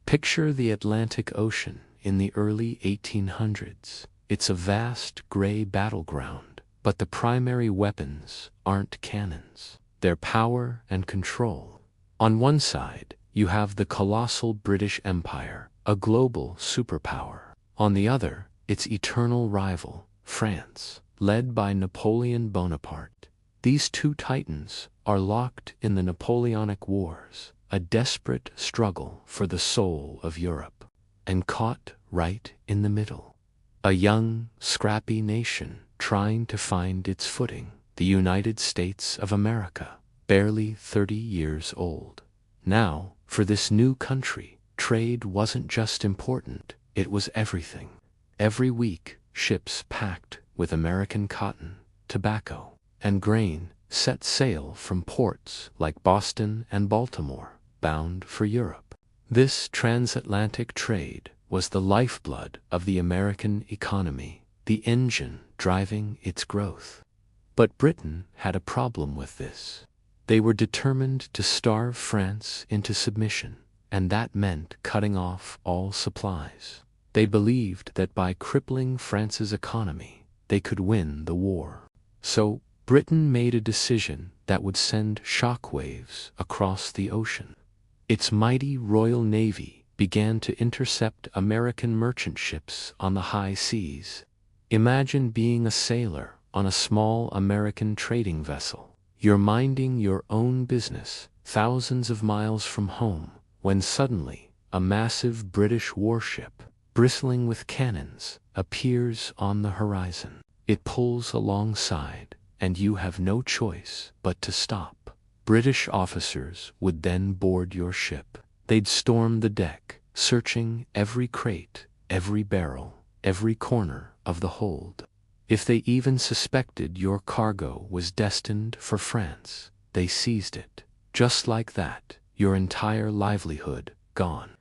Picture the Atlantic Ocean in the early 1800s. It's a vast gray battleground, but the primary weapons aren't cannons. They're power and control. On one side, you have the colossal British Empire, a global superpower. On the other, its eternal rival, France, led by Napoleon Bonaparte. These two titans are locked in the Napoleonic Wars, a desperate struggle for the soul of Europe, and caught right in the middle. A young, scrappy nation trying to find its footing, the United States of America, barely 30 years old. Now, for this new country, trade wasn't just important, it was everything. Every week, ships packed with American cotton, tobacco, and grain set sail from ports like Boston and Baltimore, bound for Europe. This transatlantic trade was the lifeblood of the American economy, the engine driving its growth. But Britain had a problem with this. They were determined to starve France into submission, and that meant cutting off all supplies. They believed that by crippling France's economy, they could win the war. So, Britain made a decision that would send shockwaves across the ocean. Its mighty Royal Navy began to intercept American merchant ships on the high seas. Imagine being a sailor on a small American trading vessel. You're minding your own business, thousands of miles from home, when suddenly a massive British warship, bristling with cannons, appears on the horizon. It pulls alongside, and you have no choice but to stop. British officers would then board your ship. They'd storm the deck, searching every crate, every barrel, every corner of the hold. If they even suspected your cargo was destined for France, they seized it. Just like that, your entire livelihood gone.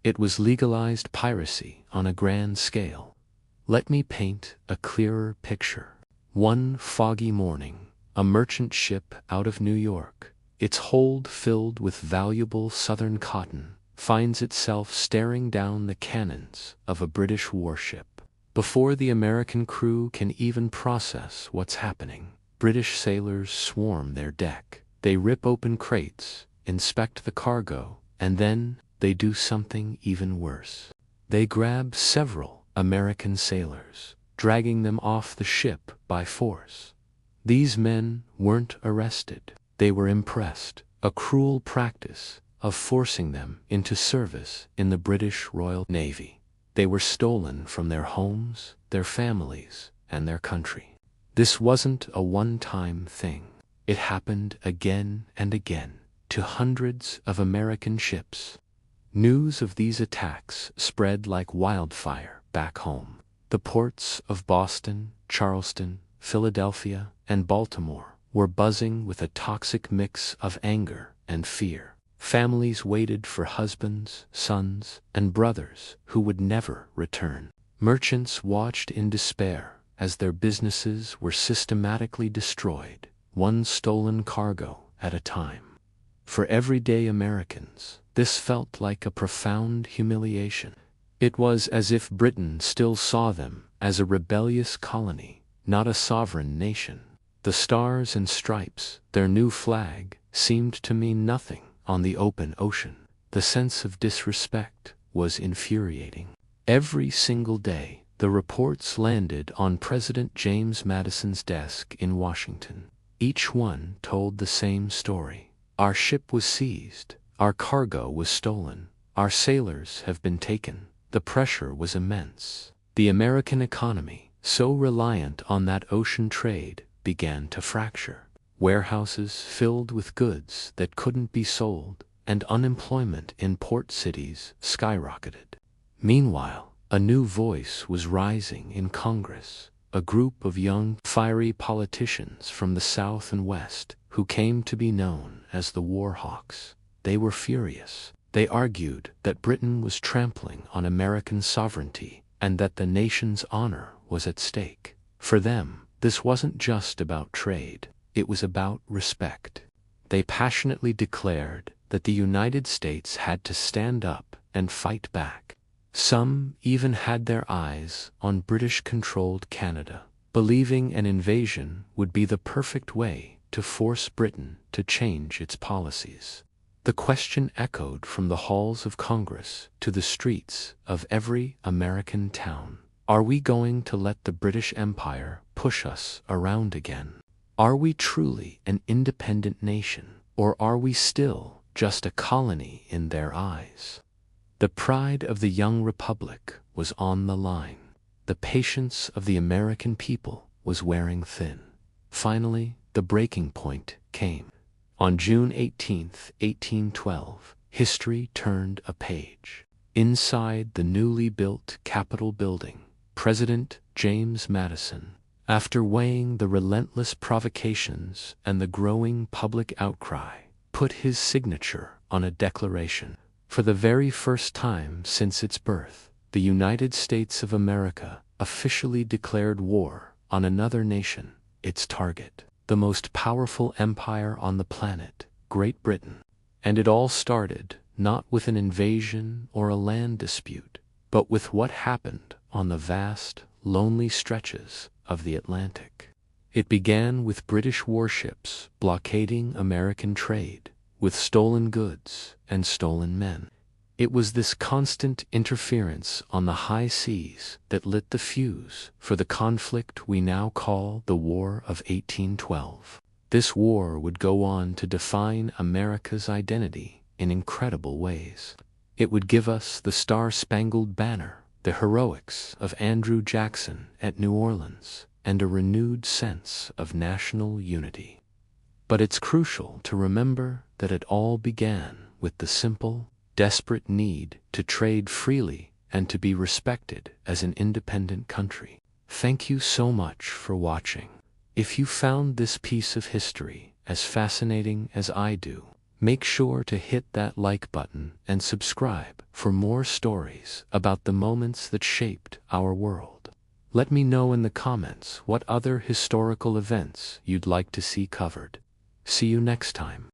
It was legalized piracy on a grand scale. Let me paint a clearer picture. One foggy morning, a merchant ship out of New York, its hold filled with valuable southern cotton, finds itself staring down the cannons of a British warship. Before the American crew can even process what's happening, British sailors swarm their deck. They rip open crates, inspect the cargo, and then they do something even worse. They grab several American sailors, dragging them off the ship by force. These men weren't arrested. They were impressed, a cruel practice of forcing them into service in the British Royal Navy. They were stolen from their homes, their families, and their country. This wasn't a one-time thing. It happened again and again to hundreds of American ships. News of these attacks spread like wildfire back home. The ports of Boston, Charleston, Philadelphia, and Baltimore were buzzing with a toxic mix of anger and fear. Families waited for husbands, sons, and brothers who would never return. Merchants watched in despair as their businesses were systematically destroyed, one stolen cargo at a time. For everyday Americans, this felt like a profound humiliation. It was as if Britain still saw them as a rebellious colony, not a sovereign nation. The stars and stripes, their new flag, seemed to mean nothing on the open ocean. The sense of disrespect was infuriating. Every single day, the reports landed on President James Madison's desk in Washington. Each one told the same story. Our ship was seized. Our cargo was stolen. Our sailors have been taken. The pressure was immense. The American economy, so reliant on that ocean trade, began to fracture. Warehouses filled with goods that couldn't be sold, and unemployment in port cities skyrocketed. Meanwhile, a new voice was rising in Congress, a group of young, fiery politicians from the South and West who came to be known as the War Hawks. They were furious. They argued that Britain was trampling on American sovereignty and that the nation's honor was at stake. For them, this wasn't just about trade. It was about respect. They passionately declared that the United States had to stand up and fight back. Some even had their eyes on British-controlled Canada, believing an invasion would be the perfect way to force Britain to change its policies. The question echoed from the halls of Congress to the streets of every American town. Are we going to let the British Empire push us around again? Are we truly an independent nation, or are we still just a colony in their eyes? The pride of the young republic was on the line. The patience of the American people was wearing thin. Finally, the breaking point came. On June 18, 1812, history turned a page. Inside the newly built Capitol building, President James Madison, after weighing the relentless provocations and the growing public outcry, put his signature on a declaration. For the very first time since its birth, the United States of America officially declared war on another nation, its target, the most powerful empire on the planet, Great Britain. And it all started not with an invasion or a land dispute, but with what happened on the vast, lonely stretches of the Atlantic. It began with British warships blockading American trade, with stolen goods and stolen men. It was this constant interference on the high seas that lit the fuse for the conflict we now call the War of 1812. This war would go on to define America's identity in incredible ways. It would give us the Star-Spangled Banner, the heroics of Andrew Jackson at New Orleans, and a renewed sense of national unity. But it's crucial to remember that it all began with the simple, desperate need to trade freely and to be respected as an independent country. Thank you so much for watching. If you found this piece of history as fascinating as I do, make sure to hit that like button and subscribe for more stories about the moments that shaped our world. Let me know in the comments what other historical events you'd like to see covered. See you next time.